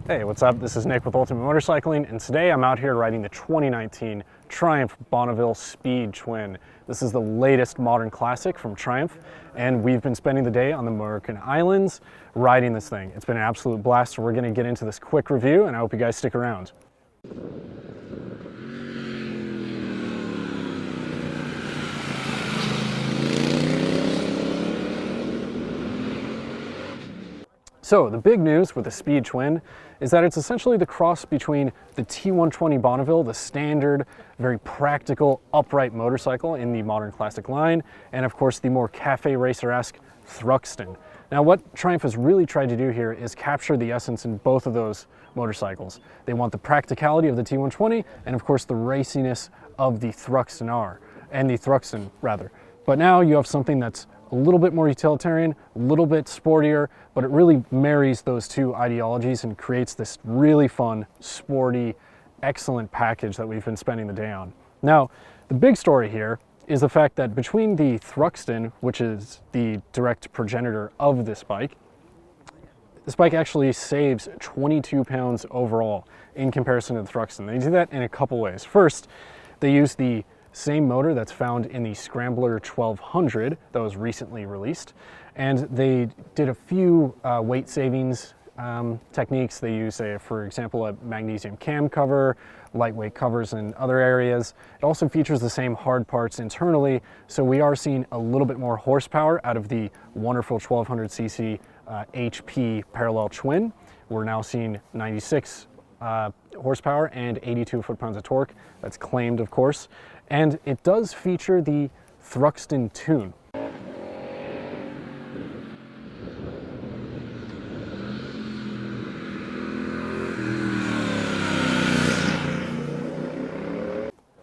Hey, what's up? This is Nick with Ultimate Motorcycling, and today I'm out here riding the 2019 Triumph Bonneville Speed Twin. This is the latest modern classic from Triumph, and we've been spending the day on the American Islands riding this thing. It's been an absolute blast, so we're going to get into this quick review, and I hope you guys stick around. So the big news with the Speed Twin is that it's essentially the cross between the T120 Bonneville, the standard, very practical, upright motorcycle in the modern classic line, and of course the more cafe racer-esque Thruxton. Now what Triumph has really tried to do here is capture the essence in both of those motorcycles. They want the practicality of the T120 and of course the raciness of the Thruxton rather. But now you have something that's a little bit more utilitarian, a little bit sportier, but it really marries those two ideologies and creates this really fun, sporty, excellent package that we've been spending the day on. Now, the big story here is the fact that between the Thruxton, which is the direct progenitor of this bike actually saves 22 pounds overall in comparison to the Thruxton. They do that in a couple ways. First, they use the same motor that's found in the Scrambler 1200 that was recently released, and they did a few weight savings techniques. They use, for example, a magnesium cam cover, lightweight covers in other areas. It also features the same hard parts internally, so we are seeing a little bit more horsepower out of the wonderful 1200cc HP parallel twin. We're now seeing 96 horsepower and 82 foot-pounds of torque. That's claimed, of course. And it does feature the Thruxton tune.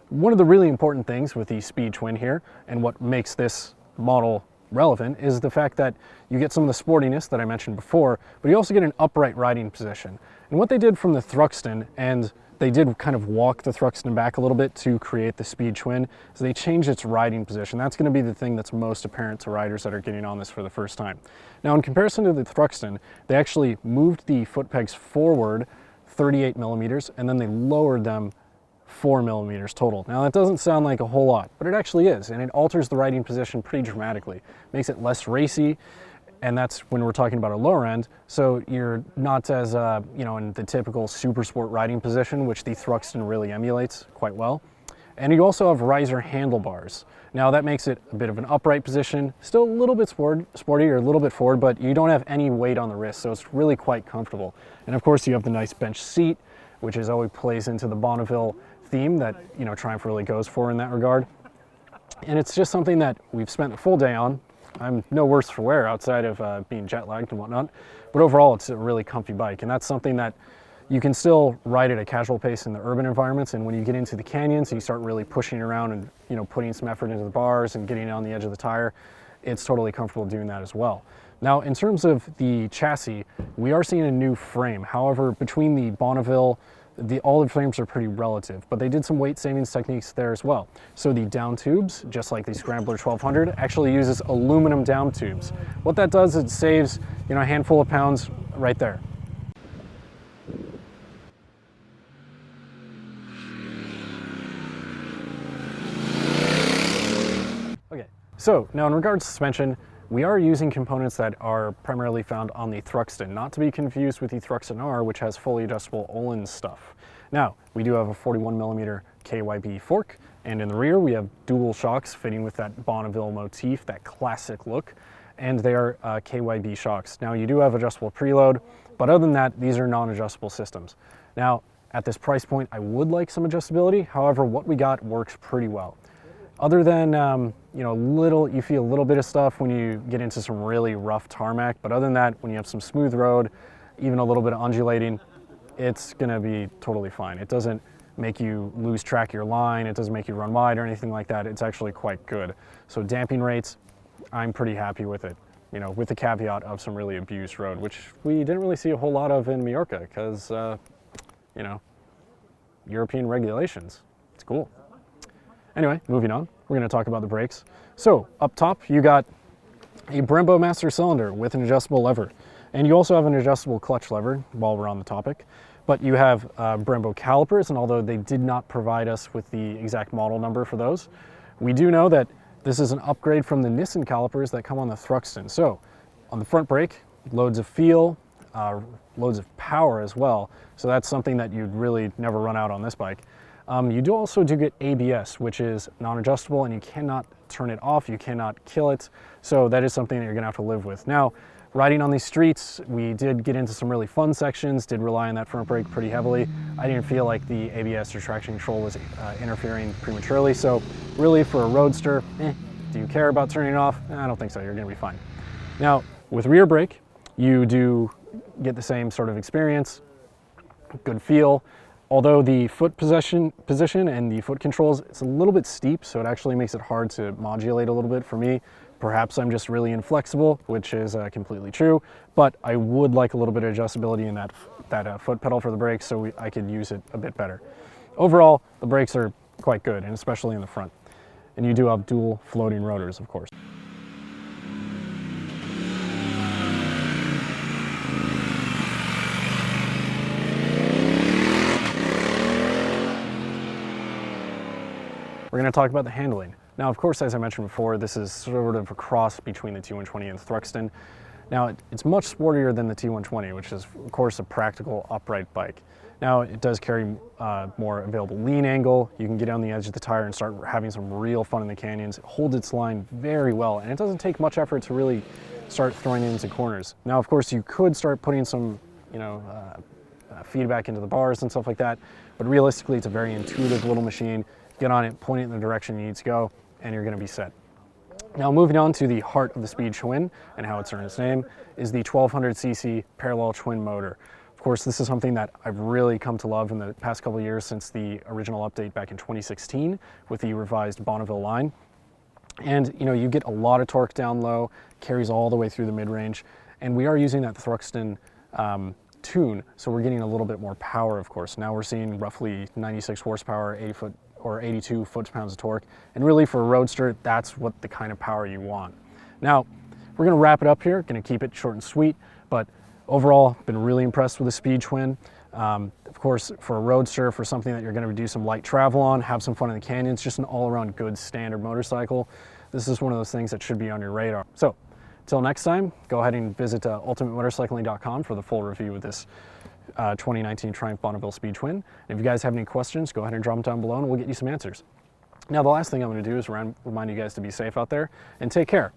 One of the really important things with the Speed Twin here, and what makes this model relevant, is the fact that you get some of the sportiness that I mentioned before, but you also get an upright riding position. And what they did from the Thruxton, and they did kind of walk the Thruxton back a little bit to create the Speed Twin, so they changed its riding position. That's going to be the thing that's most apparent to riders that are getting on this for the first time. Now, in comparison to the Thruxton, they actually moved the foot pegs forward 38 millimeters, and then they lowered them 4 millimeters total. Now that doesn't sound like a whole lot, but it actually is, and it alters the riding position pretty dramatically. Makes it less racy, and that's when we're talking about a lower end, so you're not as, in the typical super sport riding position, which the Thruxton really emulates quite well. And you also have riser handlebars. Now that makes it a bit of an upright position, still a little bit sporty or a little bit forward, but you don't have any weight on the wrist, so it's really quite comfortable. And of course you have the nice bench seat, which is always plays into the Bonneville theme that Triumph really goes for in that regard. And it's just something that we've spent the full day on. I'm no worse for wear outside of being jet lagged and whatnot, but overall it's a really comfy bike, and that's something that you can still ride at a casual pace in the urban environments, and when you get into the canyons and you start really pushing around and putting some effort into the bars and getting on the edge of the tire, it's totally comfortable doing that as well. Now in terms of the chassis, we are seeing a new frame. However, between the Bonneville, all the frames are pretty relative, but they did some weight savings techniques there as well. So the down tubes, just like the Scrambler 1200, actually uses aluminum down tubes. What that does is it saves a handful of pounds right there. Okay, so now in regards to suspension, we are using components that are primarily found on the Thruxton, not to be confused with the Thruxton R, which has fully adjustable Öhlins stuff. Now, we do have a 41 millimeter KYB fork, and in the rear we have dual shocks fitting with that Bonneville motif, that classic look, and they are KYB shocks. Now, you do have adjustable preload, but other than that, these are non-adjustable systems. Now, at this price point, I would like some adjustability. However, what we got works pretty well. Other than, you feel a little bit of stuff when you get into some really rough tarmac, but other than that, when you have some smooth road, even a little bit of undulating, it's gonna be totally fine. It doesn't make you lose track of your line, it doesn't make you run wide or anything like that. It's actually quite good. So damping rates, I'm pretty happy with it, with the caveat of some really abused road, which we didn't really see a whole lot of in Majorca because, European regulations. It's cool. Anyway, moving on, we're going to talk about the brakes. So up top, you got a Brembo master cylinder with an adjustable lever. And you also have an adjustable clutch lever while we're on the topic. But you have Brembo calipers, and although they did not provide us with the exact model number for those, we do know that this is an upgrade from the Nissan calipers that come on the Thruxton. So on the front brake, loads of feel, loads of power as well. So that's something that you'd really never run out on this bike. You do also get ABS, which is non-adjustable, and you cannot turn it off, you cannot kill it. So that is something that you're gonna have to live with. Now, riding on these streets, we did get into some really fun sections, did rely on that front brake pretty heavily. I didn't feel like the ABS or traction control was interfering prematurely. So really for a roadster, do you care about turning it off? I don't think so, you're gonna be fine. Now, with rear brake, you do get the same sort of experience, good feel. Although the foot position and the foot controls, it's a little bit steep, so it actually makes it hard to modulate a little bit for me. Perhaps I'm just really inflexible, which is completely true, but I would like a little bit of adjustability in that foot pedal for the brakes so I could use it a bit better. Overall, the brakes are quite good, and especially in the front. And you do have dual floating rotors, of course. We're going to talk about the handling. Now, of course, as I mentioned before, this is sort of a cross between the T120 and the Thruxton. Now, it's much sportier than the T120, which is, of course, a practical upright bike. Now, it does carry more available lean angle. You can get on the edge of the tire and start having some real fun in the canyons. It holds its line very well, and it doesn't take much effort to really start throwing it into corners. Now, of course, you could start putting some, feedback into the bars and stuff like that, but realistically, it's a very intuitive little machine. Get on it, point it in the direction you need to go, and you're going to be set. Now, moving on to the heart of the Speed Twin and how it's earned its name is the 1200cc parallel twin motor. Of course, this is something that I've really come to love in the past couple of years since the original update back in 2016 with the revised Bonneville line. And you get a lot of torque down low, carries all the way through the mid-range, and we are using that Thruxton tune, so we're getting a little bit more power, of course. Now we're seeing roughly 96 horsepower, 82 foot-pounds of torque, and really for a roadster, that's what the kind of power you want. Now, we're gonna wrap it up here, gonna keep it short and sweet, but overall, been really impressed with the Speed Twin. Of course, for a roadster, for something that you're gonna do some light travel on, have some fun in the canyons, just an all-around good standard motorcycle, this is one of those things that should be on your radar. So, until next time, go ahead and visit ultimatemotorcycling.com for the full review of this 2019 Triumph Bonneville Speed Twin. And if you guys have any questions, go ahead and drop them down below and we'll get you some answers. Now, the last thing I'm going to do is remind you guys to be safe out there and take care.